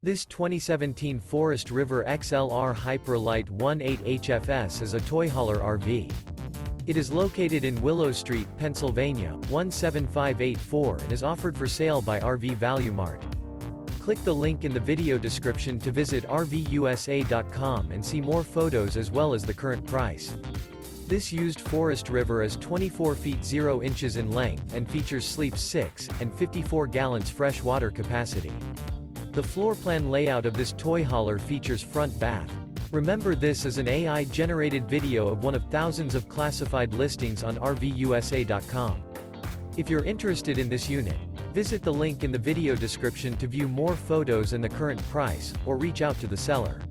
This 2017 Forest River XLR Hyper Lite 18HFS is a toy hauler RV. It is located in Willow Street, Pennsylvania, 17584 and is offered for sale by RV Value Mart. Click the link in the video description to visit RVUSA.com and see more photos as well as the current price. This used Forest River is 24 feet 0 inches in length and features sleeps 6 and 54 gallons fresh water capacity. The floor plan layout of this toy hauler features front bath. Remember, this is an AI-generated video of one of thousands of classified listings on RVUSA.com. If you're interested in this unit, visit the link in the video description to view more photos and the current price, or reach out to the seller.